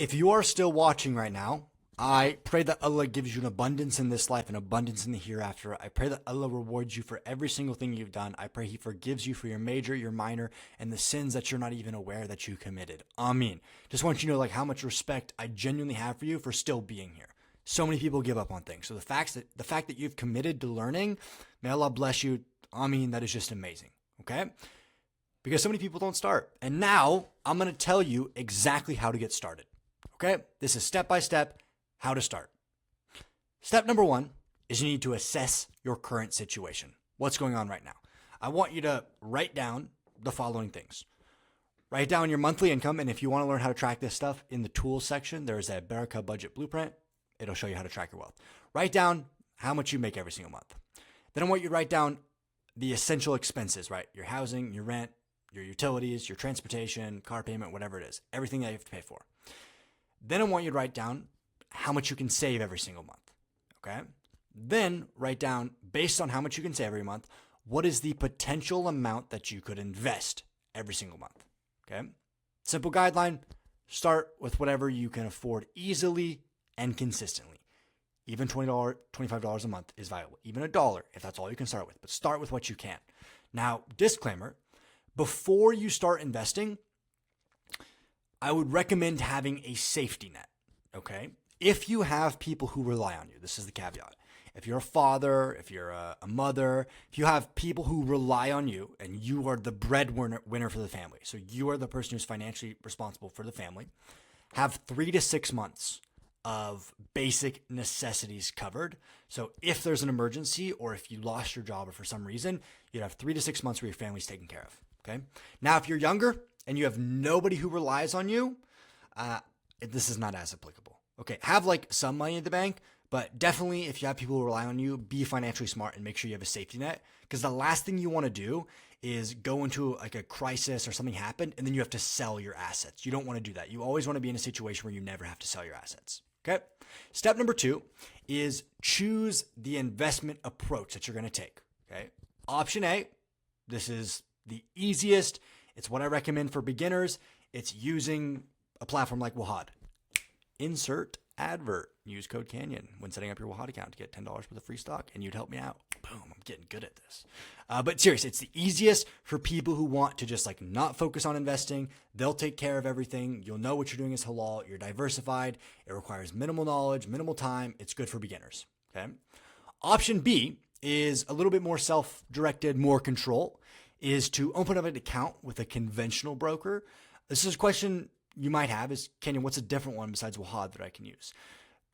If you are still watching right now, I pray that Allah gives you an abundance in this life, an abundance in the hereafter. I pray that Allah rewards you for every single thing you've done. I pray He forgives you for your major, your minor, and the sins that you're not even aware that you committed. Ameen. Just want you to know like how much respect I genuinely have for you for still being here. So many people give up on things. So the fact that you've committed to learning, may Allah bless you. Ameen. That is just amazing. Okay? Because so many people don't start. And now I'm going to tell you exactly how to get started. Okay? This is step by step how to start. Step number 1 is you need to assess your current situation. What's going on right now? I want you to write down the following things. Write down your monthly income, and if you want to learn how to track this stuff, in the tools section, there's a Barakah budget blueprint. It'll show you how to track your wealth. Write down how much you make every single month. Then I want you to write down the essential expenses, right? Your housing, your rent, your utilities, your transportation, car payment, whatever it is, everything that you have to pay for. Then I want you to write down how much you can save every single month, okay? Then write down, based on how much you can save every month, what is the potential amount that you could invest every single month, okay? Simple guideline, start with whatever you can afford easily and consistently. Even $20, $25 a month is viable. Even $1 if that's all you can start with, but start with what you can. Now, disclaimer, before you start investing, I would recommend having a safety net, okay? If you have people who rely on you, this is the caveat. If you're a father, if you're a mother, if you have people who rely on you and you are the breadwinner for the family, so you are the person who's financially responsible for the family, have 3 to 6 months of basic necessities covered. So if there's an emergency or if you lost your job or for some reason, you'd have 3 to 6 months where your family's taken care of, okay? Now, if you're younger and you have nobody who relies on you, this is not as applicable. Okay, have like some money in the bank, but definitely if you have people who rely on you, be financially smart and make sure you have a safety net. Because the last thing you want to do is go into like a crisis or something happened and then you have to sell your assets. You don't want to do that. You always want to be in a situation where you never have to sell your assets. Okay. Step number 2 is choose the investment approach that you're going to take. Okay. Option A, this is the easiest. It's what I recommend for beginners. It's using a platform like Wahad. Insert advert. Use code Canyon when setting up your Wahad account to get $10 worth of free stock, and you'd help me out. Boom, I'm getting good at this. But seriously, it's the easiest for people who want to just like not focus on investing. They'll take care of everything. You'll know what you're doing is halal. You're diversified. It requires minimal knowledge, minimal time. It's good for beginners. Okay. Option B is a little bit more self-directed, more control, is to open up an account with a conventional broker. This is a question you might have is, Kenyon, what's a different one besides Wahad that I can use?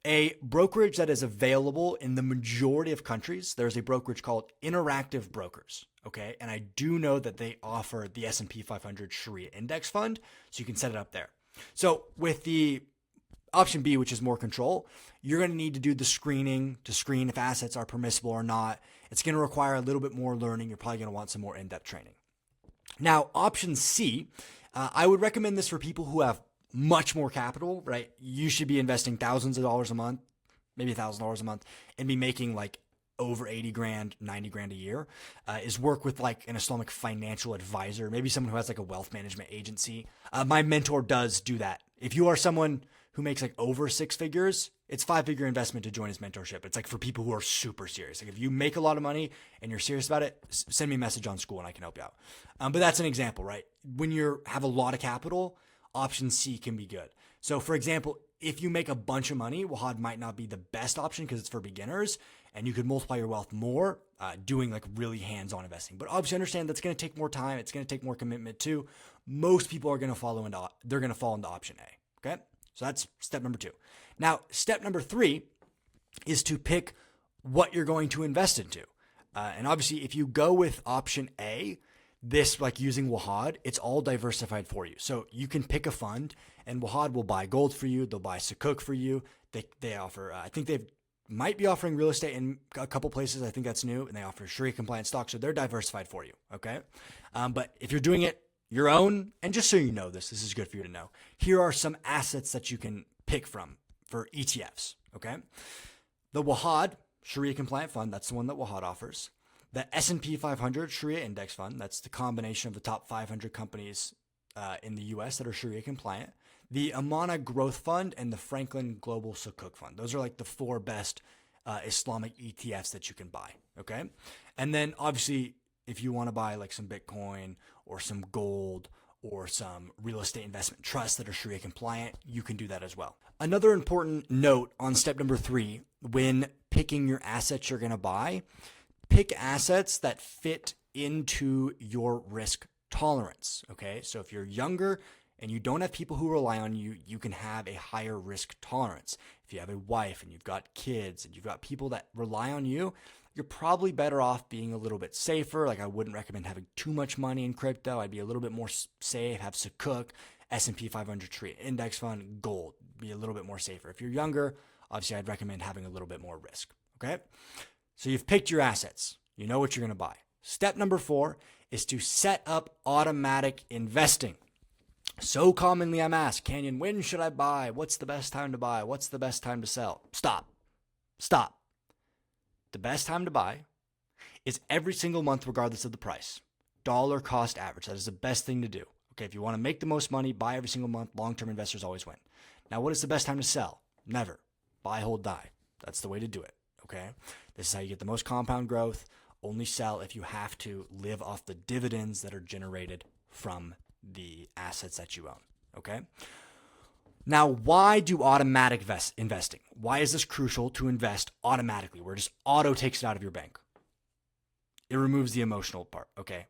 A brokerage that is available in the majority of countries, there's a brokerage called Interactive Brokers, okay? And I do know that they offer the S&P 500 Sharia Index Fund, so you can set it up there. So with the option B, which is more control, you're going to need to do the screening to screen if assets are permissible or not. It's going to require a little bit more learning. You're probably going to want some more in-depth training. Now, option C, I would recommend this for people who have much more capital, right? You should be investing thousands of dollars a month, maybe $1,000 a month, and be making like over 80 grand, 90 grand a year, is work with like an Islamic financial advisor, maybe someone who has like a wealth management agency. My mentor does do that. If you are someone who makes like over 6 figures, it's 5-figure investment to join his mentorship. It's like for people who are super serious. Like if you make a lot of money and you're serious about it, send me a message on school and I can help you out. But that's an example, right? When you have a lot of capital, option C can be good. So for example, if you make a bunch of money, Wahad might not be the best option because it's for beginners and you could multiply your wealth more doing like really hands-on investing. But obviously understand that's going to take more time. It's going to take more commitment too. Most people are going to fall into option A. Okay. So that's step number 2. Now, step number 3 is to pick what you're going to invest into. And obviously if you go with option A, this like using Wahad, it's all diversified for you. So you can pick a fund and Wahad will buy gold for you. They'll buy Sukuk for you. They offer, I think they might be offering real estate in a couple places. I think that's new. And they offer Shariah-Compliant stocks. So they're diversified for you. Okay. But if you're doing it your own, and just so you know this is good for you to know, here are some assets that you can pick from for ETFs. Okay. The Wahad Sharia-Compliant Fund, that's the one that Wahad offers. The S&P 500 Sharia Index Fund, that's the combination of the top 500 companies in the U.S. that are Sharia compliant. the Amana Growth Fund, and the Franklin Global Sukuk Fund. Those are like the four best Islamic ETFs that you can buy. Okay. And then obviously, if you want to buy like some Bitcoin or some gold or some real estate investment trusts that are Sharia compliant, you can do that as well. Another important note on step number 3, when picking your assets you're going to buy, pick assets that fit into your risk tolerance. Okay. So if you're younger and you don't have people who rely on you, you can have a higher risk tolerance. If you have a wife and you've got kids and you've got people that rely on you, you're probably better off being a little bit safer. Like I wouldn't recommend having too much money in crypto. I'd be a little bit more safe, have Sukuk, S&P 500 Sharia index fund, gold, be a little bit more safer. If you're younger, obviously I'd recommend having a little bit more risk. Okay. So you've picked your assets. You know what you're going to buy. Step number 4 is to set up automatic investing. So commonly I'm asked, Canyon, when should I buy? What's the best time to buy? What's the best time to sell? Stop. The best time to buy is every single month, regardless of the price. Dollar cost average. That is the best thing to do. Okay, if you want to make the most money, buy every single month. Long-term investors always win. Now, what is the best time to sell? Never. Buy, hold, die. That's the way to do it. Okay, this is how you get the most compound growth. Only sell if you have to live off the dividends that are generated from the assets that you own. Okay. Now, why do automatic investing? Why is this crucial to invest automatically, where it just auto takes it out of your bank? It removes the emotional part, okay?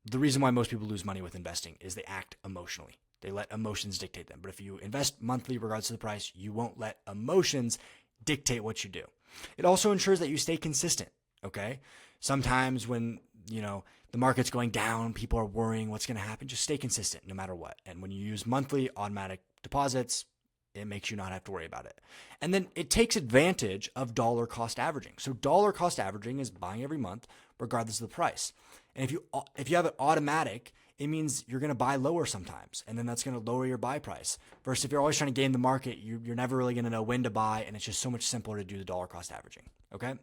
The reason why most people lose money with investing is they act emotionally. They let emotions dictate them. But if you invest monthly, regardless of the price, you won't let emotions dictate what you do. It also ensures that you stay consistent, okay? Sometimes when, the market's going down, people are worrying what's going to happen. Just stay consistent no matter what. And when you use monthly automatic deposits, it makes you not have to worry about it. And then it takes advantage of dollar cost averaging. So dollar cost averaging is buying every month, regardless of the price. And if you have it automatic, it means you're going to buy lower sometimes, and then that's going to lower your buy price. Versus if you're always trying to game the market, you're never really going to know when to buy, and it's just so much simpler to do the dollar cost averaging. Okay.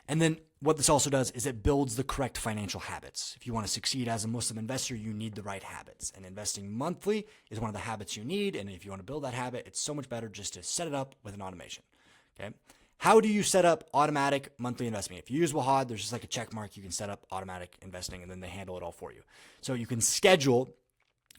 And then what this also does is it builds the correct financial habits. If you want to succeed as a Muslim investor, you need the right habits. And investing monthly is one of the habits you need. And if you want to build that habit, it's so much better just to set it up with an automation. Okay. How do you set up automatic monthly investing? If you use Wahad, there's just like a check mark. You can set up automatic investing and then they handle it all for you. So you can schedule,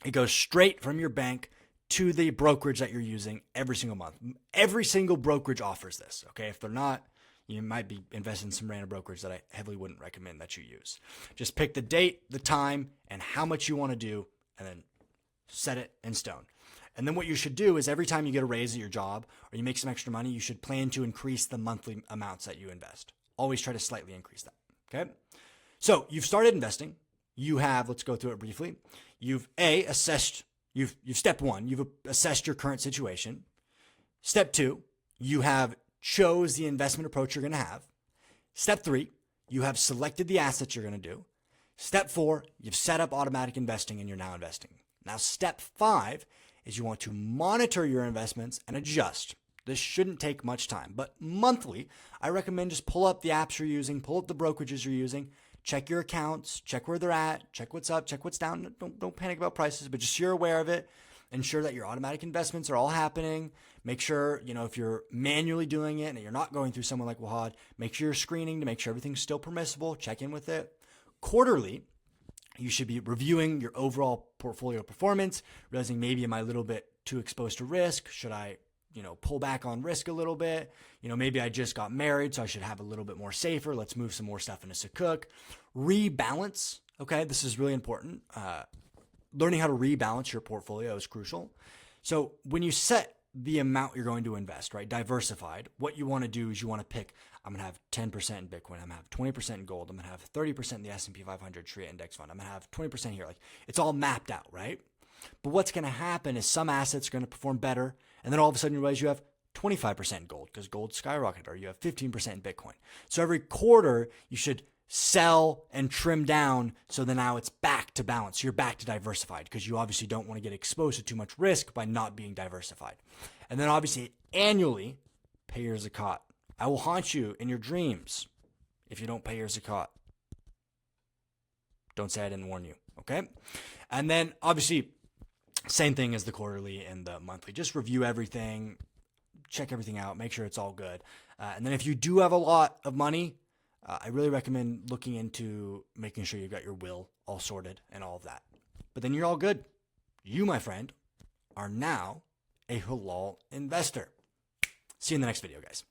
it goes straight from your bank to the brokerage that you're using every single month. Every single brokerage offers this. Okay. If they're not, you might be investing in some random brokerage that I heavily wouldn't recommend that you use. Just pick the date, the time, and how much you want to do, and then set it in stone. And then what you should do is every time you get a raise at your job or you make some extra money, you should plan to increase the monthly amounts that you invest. Always try to slightly increase that. Okay. So you've started investing. You have, let's go through it briefly. You've assessed, you've step 1, you've assessed your current situation. Step 2, you have chose the investment approach you're going to have. Step 3, you have selected the assets you're going to do. Step 4, you've set up automatic investing and you're now investing. Now, step 5 is you want to monitor your investments and adjust. This shouldn't take much time, but monthly, I recommend just pull up the apps you're using, pull up the brokerages you're using, check your accounts, check where they're at, check what's up, check what's down. Don't panic about prices, but just so you're aware of it. Ensure that your automatic investments are all happening. Make sure, if you're manually doing it and you're not going through someone like Wahad, make sure you're screening to make sure everything's still permissible. Check in with it. Quarterly, you should be reviewing your overall portfolio performance, realizing maybe am I a little bit too exposed to risk? Should I, pull back on risk a little bit? Maybe I just got married, so I should have a little bit more safer. Let's move some more stuff into Sukuk. Rebalance. Okay, this is really important. Learning how to rebalance your portfolio is crucial. So when you set the amount you're going to invest, right, diversified, what you want to do is you want to pick, I'm going to have 10% in Bitcoin. I'm going to have 20% in gold. I'm going to have 30% in the S&P 500 Sharia index fund. I'm going to have 20% here. Like it's all mapped out, right? But what's going to happen is some assets are going to perform better. And then all of a sudden you realize you have 25% in gold because gold skyrocketed, or you have 15% in Bitcoin. So every quarter you should sell and trim down so then now it's back to balance. You're back to diversified because you obviously don't want to get exposed to too much risk by not being diversified. And then obviously annually pay your zakat. I will haunt you in your dreams if you don't pay your zakat. Don't say I didn't warn you, okay? And then obviously Same thing as the quarterly and the monthly. Just review everything, check everything out, make sure it's all good. And then if you do have a lot of money, I really recommend looking into making sure you've got your will all sorted and all of that. But then you're all good. You, my friend, are now a halal investor. See you in the next video, guys.